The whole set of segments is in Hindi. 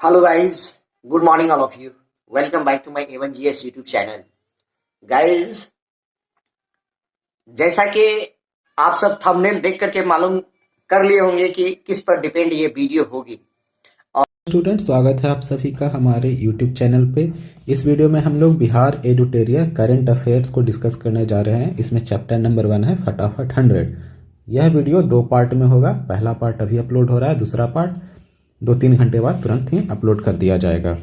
Hello guys, good morning all of you. Welcome back to my A1GS YouTube channel. Guys, जैसा कि आप सब थंबनेल देख करके मालूम कर लिए होंगे कि किस पर डिपेंड ये वीडियो होगी। स्टूडेंट, स्वागत है आप सभी का हमारे YouTube चैनल पे। इस वीडियो में हम लोग बिहार एडुटेरिया करंट अफेयर्स को डिस्कस करने जा रहे हैं। इसमें चैप्टर नंबर 1 है फटाफट 100। यह वीडियो 2 पार्ट में होगा। पहला पार्ट अभी अपलोड हो रहा है, दूसरा पार्ट 2-3 घंटे बाद तुरंत ही अपलोड कर दिया जाएगा।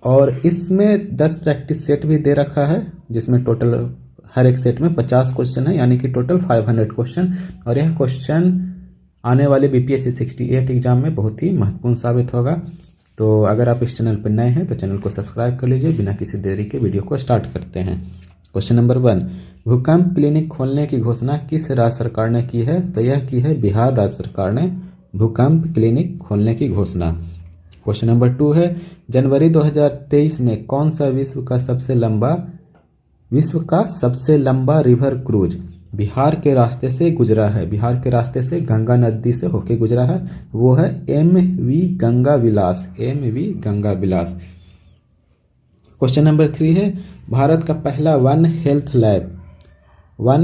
और इसमें 10 प्रैक्टिस सेट भी दे रखा है, जिसमें टोटल हर एक सेट में 50 क्वेश्चन है, यानी कि टोटल 500 क्वेश्चन। और यह क्वेश्चन आने वाले BPSC 68 एग्जाम में बहुत ही महत्वपूर्ण साबित होगा। तो अगर आप इस चैनल पर नए हैं तो चैनल को सब्सक्राइब कर लीजिए। बिना किसी देरी के वीडियो को स्टार्ट करते हैं। क्वेश्चन नंबर 1, भूकंप क्लिनिक खोलने की घोषणा किस राज्य सरकार ने की है? तो यह की है बिहार राज्य सरकार ने भूकंप क्लिनिक खोलने की घोषणा। क्वेश्चन नंबर 2 है, जनवरी 2023 में कौन सा विश्व का सबसे लंबा रिवर क्रूज बिहार के रास्ते से गुजरा है? बिहार के रास्ते से गंगा नदी से होके गुजरा है, वो है MV गंगा विलास। क्वेश्चन नंबर 3 है, भारत का पहला वन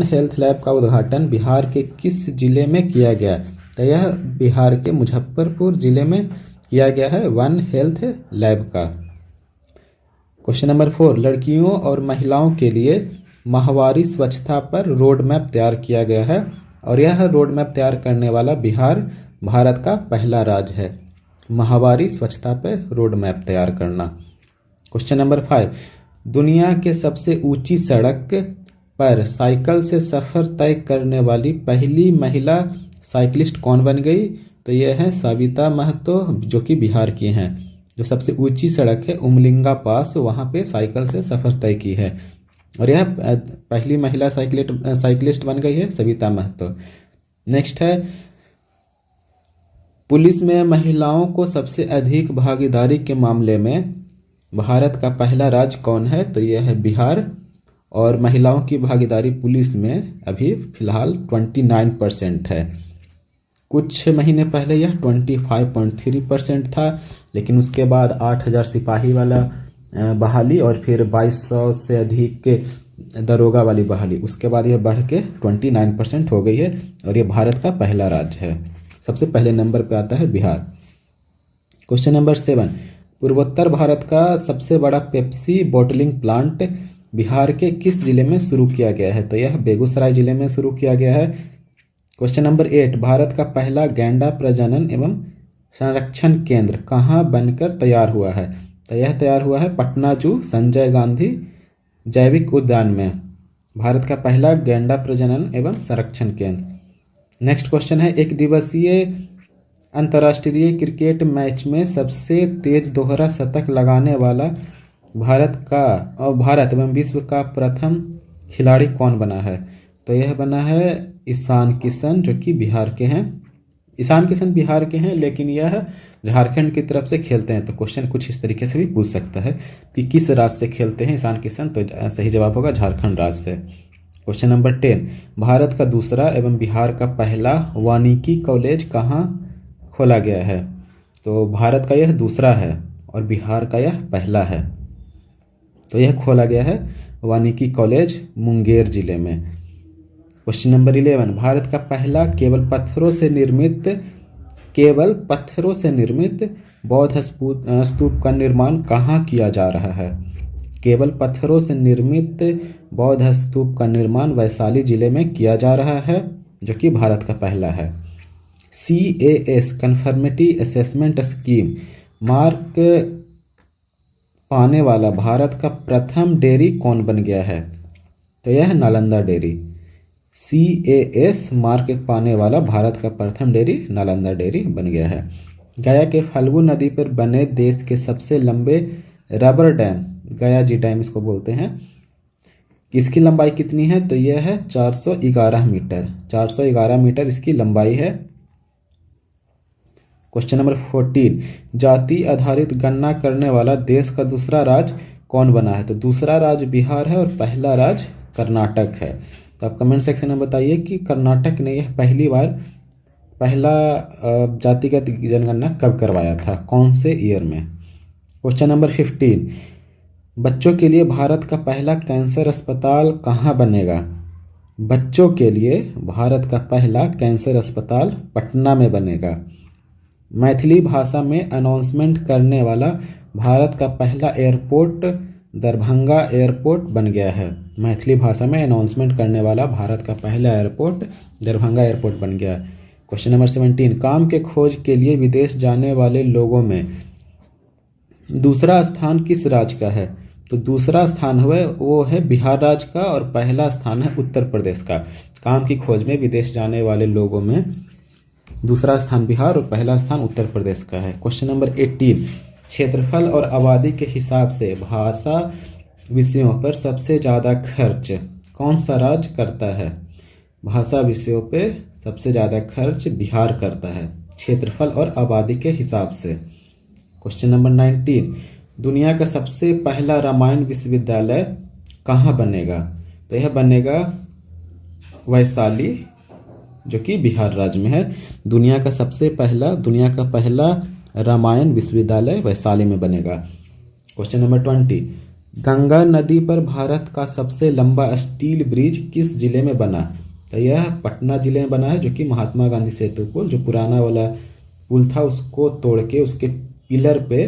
हेल्थ लैब का उद्घाटन बिहार के किस जिले में किया गया? तो यह बिहार के मुजफ्फरपुर जिले में किया गया है वन हेल्थ लैब का। क्वेश्चन नंबर 4, लड़कियों और महिलाओं के लिए माहवारी स्वच्छता पर रोड मैप तैयार किया गया है, और यह रोड मैप तैयार करने वाला बिहार भारत का पहला राज्य है। माहवारी स्वच्छता पर रोड मैप तैयार करना। क्वेश्चन नंबर 5, दुनिया के सबसे ऊंची सड़क पर साइकिल से सफर तय करने वाली पहली महिला साइकिलिस्ट कौन बन गई? तो यह है सविता महतो, जो कि बिहार की हैं। जो सबसे ऊंची सड़क है उमलिंगा पास, वहां पे साइकिल से सफर तय की है, और यह पहली महिला साइकिलिस्ट बन गई है सविता महतो। नेक्स्ट है, पुलिस में महिलाओं को सबसे अधिक भागीदारी के मामले में भारत का पहला राज्य कौन है? तो यह है बिहार, और महिलाओं की भागीदारी पुलिस में अभी फिलहाल 29% है। कुछ महीने पहले यह 25.3% था, लेकिन उसके बाद 8,000 सिपाही वाला बहाली और फिर 2,200 से अधिक के दरोगा वाली बहाली, उसके बाद यह बढ़ के 29% हो गई है, और यह भारत का पहला राज्य है। सबसे पहले नंबर पे आता है बिहार। क्वेश्चन नंबर 7, पूर्वोत्तर भारत का सबसे बड़ा पेप्सी बॉटलिंग प्लांट बिहार के किस जिले में शुरू किया गया है? तो यह बेगूसराय जिले में शुरू किया गया है। क्वेश्चन नंबर 8, भारत का पहला गैंडा प्रजनन एवं संरक्षण केंद्र कहाँ बनकर तैयार हुआ है? तो यह तैयार हुआ है पटना जू संजय गांधी जैविक उद्यान में, भारत का पहला गैंडा प्रजनन एवं संरक्षण केंद्र। नेक्स्ट क्वेश्चन है, एक दिवसीय अंतर्राष्ट्रीय क्रिकेट मैच में सबसे तेज दोहरा शतक लगाने वाला भारत एवं विश्व का प्रथम खिलाड़ी कौन बना है? तो यह बना है ईशान किशन, जो कि बिहार के हैं। ईशान किशन बिहार के हैं, लेकिन यह झारखंड की तरफ से खेलते हैं। तो क्वेश्चन कुछ इस तरीके से भी पूछ सकता है कि किस राज्य से खेलते हैं ईशान किशन, तो सही जवाब होगा झारखंड राज्य से। क्वेश्चन नंबर 10, भारत का दूसरा एवं बिहार का पहला वानिकी कॉलेज कहाँ खोला गया है? तो भारत का यह दूसरा है और बिहार का यह पहला है। तो यह खोला गया है वानिकी कॉलेज मुंगेर जिले में। क्वेश्चन नंबर 11, भारत का पहला केवल पत्थरों से निर्मित बौद्ध स्तूप का निर्माण कहाँ किया जा रहा है? केवल पत्थरों से निर्मित बौद्ध स्तूप का निर्माण वैशाली जिले में किया जा रहा है, जो कि भारत का पहला है। CAS conformity assessment scheme mark पाने वाला भारत का प्रथम डेयरी कौन बन गया है? तो यह है नालंदा डेयरी। CAS मार्क पाने वाला भारत का प्रथम डेयरी नालंदा डेयरी बन गया है। गया के फल्गु नदी पर बने देश के सबसे लंबे रबर डैम, गया जी डैम इसको बोलते हैं, इसकी लंबाई कितनी है? तो यह है 411 मीटर। 411 मीटर इसकी लंबाई है। क्वेश्चन नंबर 14, जाति आधारित गणना करने वाला देश का दूसरा राज्य कौन बना है? तो दूसरा राज्य बिहार है और पहला राज्य कर्नाटक है। तो आप कमेंट सेक्शन में बताइए कि कर्नाटक ने यह पहला जातिगत जनगणना कब करवाया था, कौन से ईयर में? क्वेश्चन नंबर 15, बच्चों के लिए भारत का पहला कैंसर अस्पताल कहाँ बनेगा? बच्चों के लिए भारत का पहला कैंसर अस्पताल पटना में बनेगा। मैथिली भाषा में अनाउंसमेंट करने वाला भारत का पहला एयरपोर्ट दरभंगा एयरपोर्ट बन गया है। मैथिली भाषा में अनाउंसमेंट करने वाला भारत का पहला एयरपोर्ट दरभंगा एयरपोर्ट बन गया। क्वेश्चन नंबर 17, काम के खोज के लिए विदेश जाने वाले लोगों में दूसरा स्थान किस राज्य का है? तो दूसरा स्थान हुआ वो है बिहार राज्य का और पहला स्थान है उत्तर प्रदेश का। काम की खोज में विदेश जाने वाले लोगों में दूसरा स्थान बिहार और पहला स्थान उत्तर प्रदेश का है। क्वेश्चन नंबर 18, क्षेत्रफल और आबादी के हिसाब से भाषा विषयों पर सबसे ज़्यादा खर्च कौन सा राज्य करता है? भाषा विषयों पे सबसे ज़्यादा खर्च बिहार करता है, क्षेत्रफल और आबादी के हिसाब से। क्वेश्चन नंबर 19, दुनिया का सबसे पहला रामायण विश्वविद्यालय कहाँ बनेगा? तो यह बनेगा वैशाली, जो कि बिहार राज्य में है। दुनिया का पहला रामायण विश्वविद्यालय वैशाली में बनेगा। क्वेश्चन नंबर 20, गंगा नदी पर भारत का सबसे लंबा स्टील ब्रिज किस जिले में बना? तो यह पटना जिले में बना है, जो कि महात्मा गांधी सेतु पुल, जो पुराना वाला पुल था उसको तोड़ के उसके पिलर पे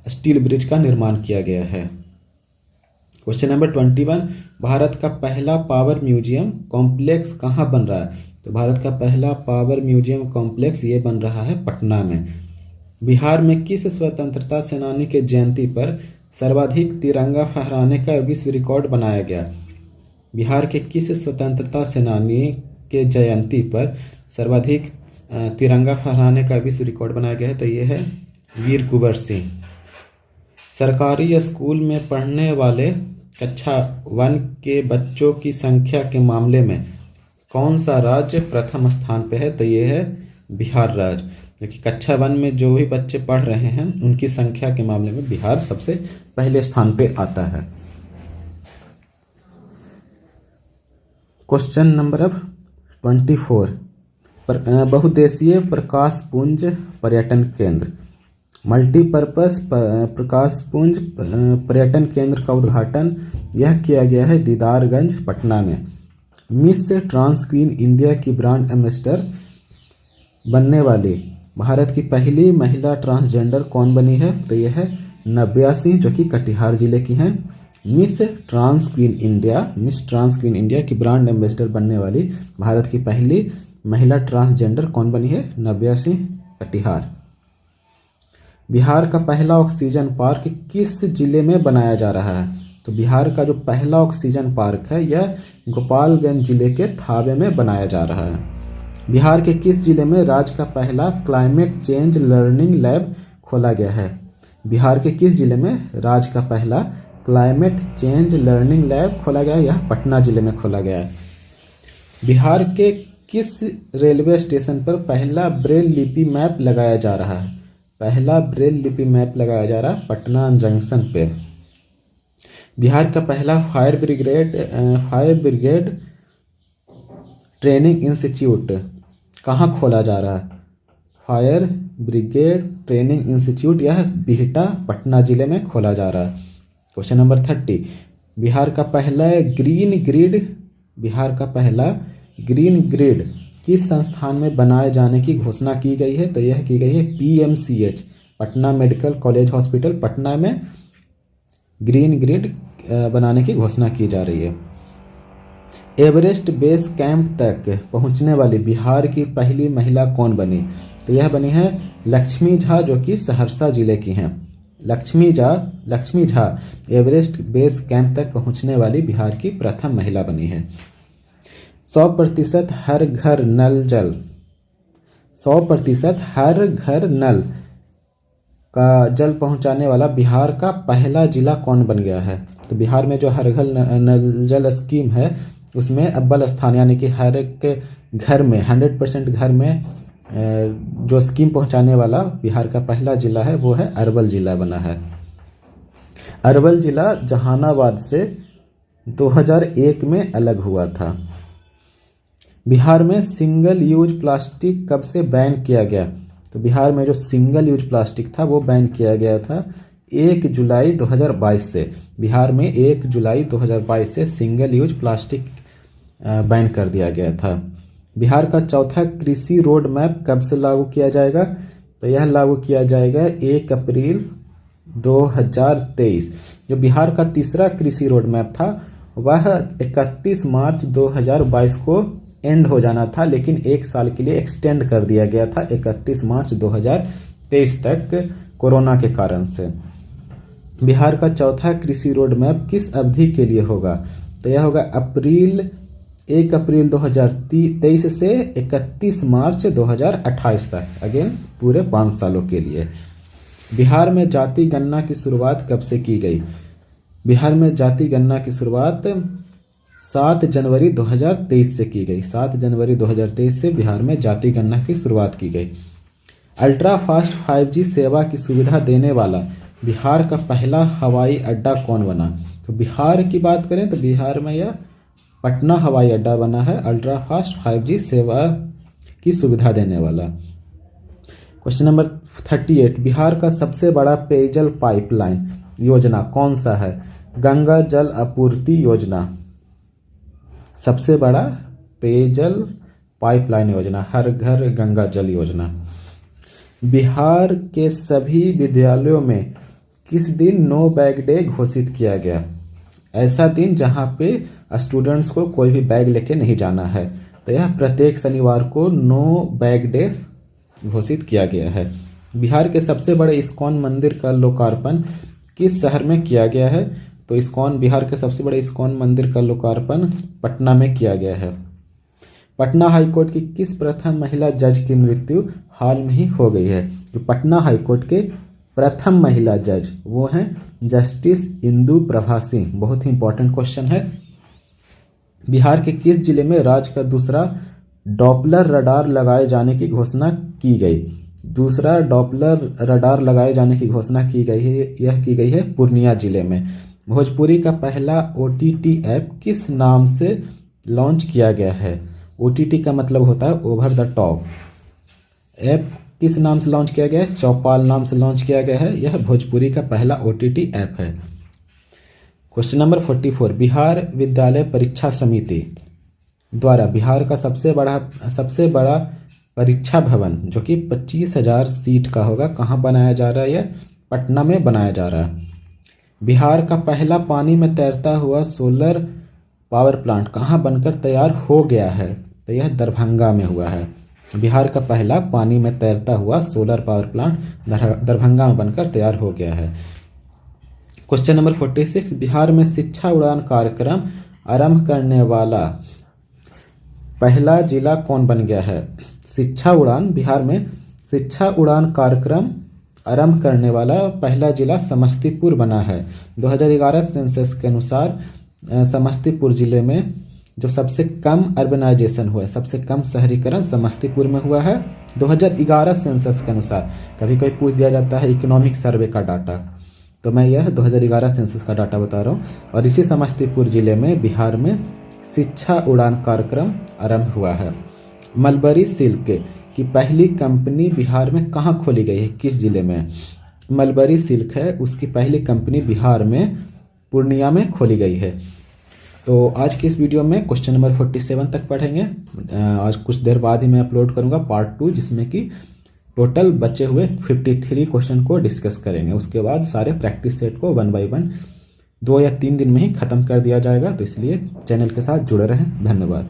स्टील ब्रिज का निर्माण किया गया है। क्वेश्चन नंबर 21, भारत का पहला पावर म्यूजियम कॉम्प्लेक्स कहाँ बन रहा है? तो भारत का पहला पावर म्यूजियम कॉम्प्लेक्स ये बन रहा है पटना में। बिहार में किस स्वतंत्रता सेनानी के जयंती पर सर्वाधिक तिरंगा फहराने का विश्व रिकॉर्ड बनाया गया? बिहार के किस स्वतंत्रता सेनानी के जयंती पर सर्वाधिक तिरंगा फहराने का विश्व रिकॉर्ड बनाया गया है? तो ये है वीर कुंवर सिंह। सरकारी स्कूल में पढ़ने वाले कक्षा 1 के बच्चों की संख्या के मामले में कौन सा राज्य प्रथम स्थान पे है? तो ये है बिहार राज्य, क्योंकि कक्षा 1 में जो भी बच्चे पढ़ रहे हैं उनकी संख्या के मामले में बिहार सबसे पहले स्थान पे आता है। क्वेश्चन नंबर 24, बहुउद्देशीय प्रकाश पुंज पर्यटन केंद्र मल्टीपर्पस प्रकाश पुंज पर्यटन केंद्र का उद्घाटन यह किया गया है दीदारगंज पटना में। मिस ट्रांस क्वीन इंडिया की ब्रांड एम्बेसडर बनने वाली भारत की पहली महिला ट्रांसजेंडर कौन बनी है? तो यह है नव्या सिंह, जो कि कटिहार जिले की हैं। मिस ट्रांस क्वीन इंडिया की ब्रांड एम्बेसडर बनने वाली भारत की पहली महिला ट्रांसजेंडर कौन बनी है? नव्या सिंह, कटिहार। बिहार का पहला ऑक्सीजन पार्क किस जिले में बनाया जा रहा है? तो बिहार का जो पहला ऑक्सीजन पार्क है यह गोपालगंज जिले के थावे में बनाया जा रहा है। बिहार के किस जिले में राज्य का पहला क्लाइमेट चेंज लर्निंग लैब खोला गया है? बिहार के किस जिले में राज्य का पहला क्लाइमेट चेंज लर्निंग लैब खोला गया है? यह पटना जिले में खोला गया है। बिहार के किस रेलवे स्टेशन पर पहला ब्रेल लिपि मैप लगाया जा रहा है? पहला ब्रेल लिपि मैप लगाया जा रहा है पटना जंक्शन पे। बिहार का पहला फायर ब्रिगेड ट्रेनिंग इंस्टीट्यूट कहाँ खोला जा रहा है? फायर ब्रिगेड ट्रेनिंग इंस्टीट्यूट यह बिहटा पटना जिले में खोला जा रहा है। क्वेश्चन नंबर 30, बिहार का पहला ग्रीन ग्रिड किस संस्थान में बनाए जाने की घोषणा की गई है? तो यह की गई है PMCH Patna medical college hospital Patna में ग्रीन ग्रिड बनाने की घोषणा की जा रही है। एवरेस्ट बेस कैंप तक पहुंचने वाली बिहार की पहली महिला कौन बनी? तो यह बनी है लक्ष्मी झा, जो कि सहरसा जिले की हैं। Lakshmi Jha Everest base camp तक पहुंचने वाली बिहार की प्रथम महिला बनी है। 100% हर घर नल का जल पहुंचाने वाला बिहार का पहला जिला कौन बन गया है? तो बिहार में जो हर घर नल जल स्कीम है उसमें अव्वल स्थान, यानी कि हर एक घर में 100% घर में जो स्कीम पहुंचाने वाला बिहार का पहला जिला है वो है अरवल जिला बना है। अरवल जिला जहानाबाद से 2001 में अलग हुआ था। बिहार में सिंगल यूज प्लास्टिक कब से बैन किया गया? तो बिहार में जो सिंगल यूज प्लास्टिक था वो बैन किया गया था 1 जुलाई 2022 से, बिहार में 1 जुलाई 2022 से सिंगल यूज प्लास्टिक बैन कर दिया गया था। बिहार का चौथा कृषि रोड मैप कब से लागू किया जाएगा? तो यह लागू किया जाएगा 1 अप्रैल 2023। जो बिहार का तीसरा कृषि रोड मैप था वह 31 मार्च 2022 को एंड हो जाना था, लेकिन 1 साल के लिए एक्सटेंड कर दिया गया था 31 मार्च 2023 तक कोरोना के कारण से। बिहार का चौथा कृषि रोड मैप किस अवधि के लिए होगा? तो यह होगा 1 अप्रैल 2023 से 31 मार्च 2028 तक, अगेन पूरे 5 सालों के लिए। बिहार में जाति गणना की शुरुआत कब से की गई? बिहार में जाति गणना की शुरुआत 7 जनवरी 2023 से की गई। 7 जनवरी 2023 से बिहार में जाति गणना की शुरुआत की गई। अल्ट्रा फास्ट 5G सेवा की सुविधा देने वाला बिहार का पहला हवाई अड्डा कौन बना? तो बिहार की बात करें तो बिहार में यह पटना हवाई अड्डा बना है, अल्ट्रा फास्ट 5G सेवा की सुविधा देने वाला। क्वेश्चन नंबर 38, बिहार का सबसे बड़ा पेयजल पाइपलाइन योजना कौन सा है? गंगा जल आपूर्ति योजना सबसे बड़ा पेयजल पाइपलाइन योजना, हर घर गंगा जल योजना। बिहार के सभी विद्यालयों में किस दिन नो बैग डे घोषित किया गया? ऐसा दिन जहां पे स्टूडेंट्स को कोई भी बैग लेके नहीं जाना है, तो यह प्रत्येक शनिवार को नो बैग डे घोषित किया गया है। बिहार के सबसे बड़े इस्कॉन मंदिर का लोकार्पण किस शहर में किया गया है? तो बिहार के सबसे बड़े इस्कॉन मंदिर का लोकार्पण पटना में किया गया है। पटना हाईकोर्ट की किस प्रथम महिला जज की मृत्यु हाल में ही हो गई है? तो पटना हाईकोर्ट के प्रथम महिला जज वो हैं जस्टिस इंदु प्रभा सिंह। बहुत ही इंपॉर्टेंट क्वेश्चन है। बिहार के किस जिले में राज्य का दूसरा डॉपलर रडार लगाए जाने की घोषणा की गई? दूसरा डॉपलर रडार लगाए जाने की घोषणा की गई है, यह की गई है पूर्णिया जिले में। भोजपुरी का पहला OTT ऐप किस नाम से लॉन्च किया गया है? OTT का मतलब होता है ओवर द टॉप। ऐप किस नाम से लॉन्च किया गया है? चौपाल नाम से लॉन्च किया गया है। यह भोजपुरी का पहला OTT ऐप है। क्वेश्चन नंबर 44, बिहार विद्यालय परीक्षा समिति द्वारा बिहार का सबसे बड़ा परीक्षा भवन जो कि 25,000 सीट का होगा, कहाँ बनाया जा रहा है? यह पटना में बनाया जा रहा है। बिहार का पहला पानी में तैरता हुआ सोलर पावर प्लांट कहाँ बनकर तैयार हो गया है? तो यह दरभंगा में हुआ है। बिहार का पहला पानी में तैरता हुआ सोलर पावर प्लांट दरभंगा में बनकर तैयार हो गया है। क्वेश्चन नंबर 46, बिहार में शिक्षा उड़ान कार्यक्रम आरंभ करने वाला पहला जिला कौन बन गया है? शिक्षा उड़ान, बिहार में शिक्षा उड़ान कार्यक्रम आरंभ करने वाला पहला जिला समस्तीपुर बना है। 2011 सेंसस के अनुसार समस्तीपुर जिले में जो सबसे कम अर्बनाइजेशन हुआ है, सबसे कम शहरीकरण समस्तीपुर में हुआ है 2011 सेंसस के अनुसार। कभी कोई पूछ दिया जाता है इकोनॉमिक सर्वे का डाटा, तो मैं यह 2011 सेंसस का डाटा बता रहा हूँ। और इसी समस्तीपुर जिले में बिहार में शिक्षा उड़ान कार्यक्रम आरंभ हुआ है। मलबरी सिल्क की पहली कंपनी बिहार में कहाँ खोली गई है? किस जिले में? मलबरी सिल्क है, उसकी पहली कंपनी बिहार में पूर्णिया में खोली गई है। तो आज की इस वीडियो में क्वेश्चन नंबर 47 तक पढ़ेंगे। आज कुछ देर बाद ही मैं अपलोड करूंगा पार्ट 2, जिसमें कि टोटल बचे हुए 53 क्वेश्चन को डिस्कस करेंगे। उसके बाद सारे प्रैक्टिस सेट को 1 बाय 1 2 या 3 दिन में ही खत्म कर दिया जाएगा। तो इसलिए चैनल के साथ जुड़े रहें। धन्यवाद।